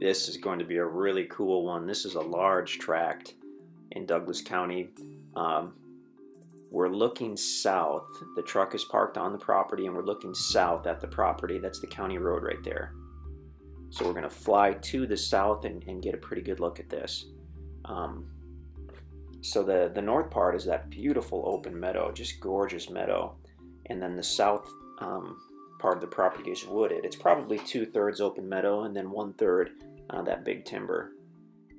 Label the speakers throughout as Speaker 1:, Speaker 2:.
Speaker 1: This is going to be a really cool one. This is a large tract in Douglas County. We're looking south. The truck is parked on the property and we're looking south at the property. That's the county road right there. So we're going to fly to the south and get a pretty good look at this. So the north part is that beautiful open meadow, just gorgeous meadow. And then the south part of the property is wooded. It's probably 2/3 open meadow and then 1/3 that big timber.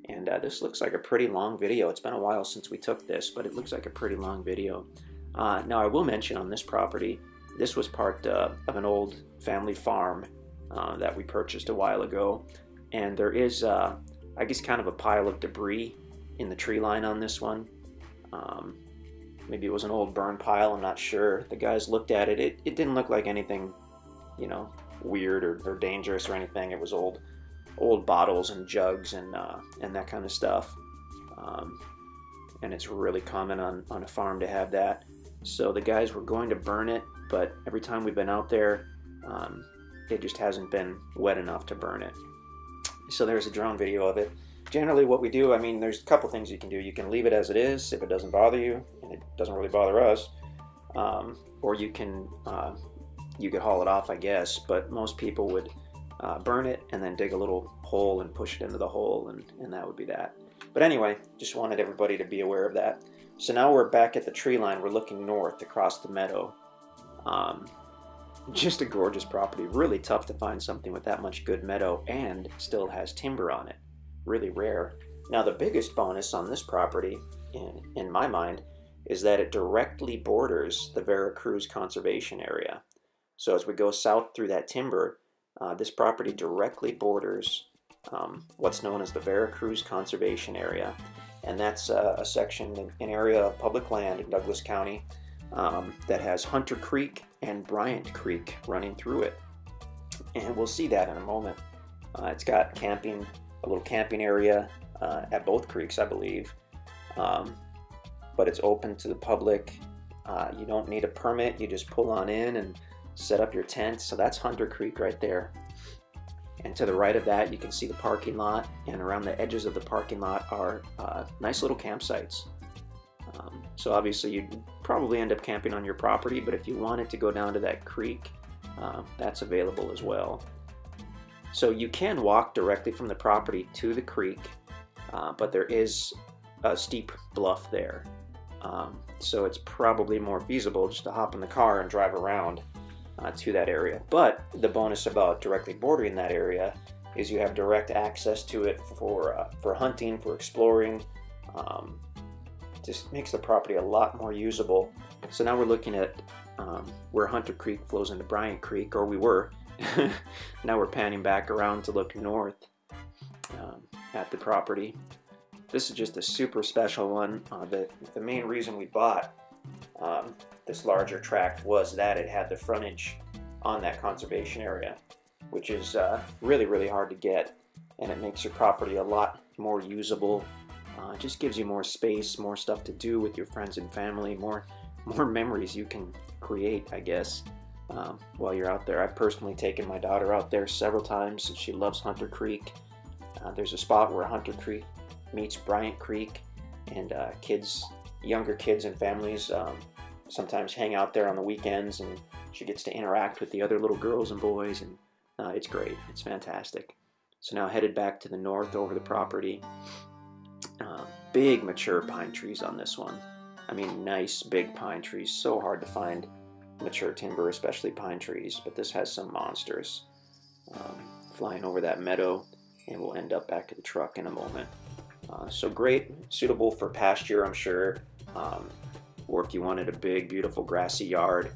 Speaker 1: And this looks like a pretty long video. It's been a while since we took this, but it looks like a pretty long video. Now I will mention on this property, this was part of an old family farm that we purchased a while ago. And there is, I guess, kind of a pile of debris in the tree line on this one. Maybe it was an old burn pile, I'm not sure. The guys looked at it. It didn't look like anything, you know, weird or dangerous or anything. It was old bottles and jugs and that kind of stuff. And it's really common on a farm to have that. So the guys were going to burn it, but every time we've been out there, it just hasn't been wet enough to burn it. So there's a drone video of it. Generally what we do, I mean, there's a couple things you can do. You can leave it as it is if it doesn't bother you, and it doesn't really bother us. Or you can you could haul it off, I guess, but most people would burn it and then dig a little hole and push it into the hole, and that would be that. But anyway, just wanted everybody to be aware of that. So now we're back at the tree line. We're looking north across the meadow. Just a gorgeous property. Really tough to find something with that much good meadow and still has timber on it. Really rare. Now the biggest bonus on this property, in my mind, is that it directly borders the Veracruz Conservation Area. So as we go south through that timber, this property directly borders what's known as the Veracruz Conservation Area. And that's a section, an area of public land in Douglas County that has Hunter Creek and Bryant Creek running through it. And we'll see that in a moment. It's got camping, a little camping area at both creeks, I believe. But it's open to the public. You don't need a permit. You just pull on in and set up your tent. So that's Hunter Creek right there. And to the right of that, you can see the parking lot. And around the edges of the parking lot are nice little campsites. So obviously you'd probably end up camping on your property, but if you wanted to go down to that creek, that's available as well. So you can walk directly from the property to the creek, but there is a steep bluff there. So it's probably more feasible just to hop in the car and drive around to that area. But the bonus about directly bordering that area is you have direct access to it for hunting, for exploring. Just makes the property a lot more usable. So now we're looking at where Hunter Creek flows into Bryant Creek, or we were. Now we're panning back around to look north at the property. This is just a super special one. The main reason we bought this larger tract was that it had the frontage on that conservation area, which is really, really hard to get, and it makes your property a lot more usable. It just gives you more space, more stuff to do with your friends and family, more memories you can create, I guess, while you're out there. I've personally taken my daughter out there several times, and she loves Hunter Creek. There's a spot where Hunter Creek meets Bryant Creek, and younger kids and families sometimes hang out there on the weekends, and she gets to interact with the other little girls and boys, and it's great. It's fantastic. So now headed back to the north over the property. Big mature pine trees on this one. I mean, nice big pine trees. So hard to find mature timber, especially pine trees, but this has some monsters. Flying over that meadow, and we'll end up back at the truck in a moment. So great, suitable for pasture, I'm sure, or if you wanted a big, beautiful grassy yard.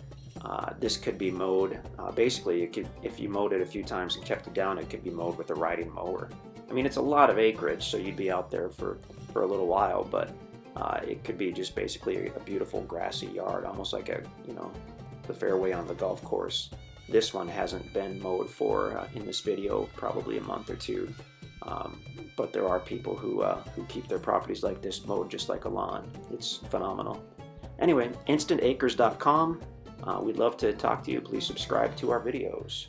Speaker 1: This could be mowed. Basically, if you mowed it a few times and kept it down, it could be mowed with a riding mower. I mean, it's a lot of acreage, so you'd be out there for a little while, but it could be just basically a beautiful grassy yard, almost like the fairway on the golf course. This one hasn't been mowed for, in this video, probably a month or two. But there are people who keep their properties like this mowed just like a lawn. It's phenomenal. Anyway, InstantAcres.com. We'd love to talk to you. Please subscribe to our videos.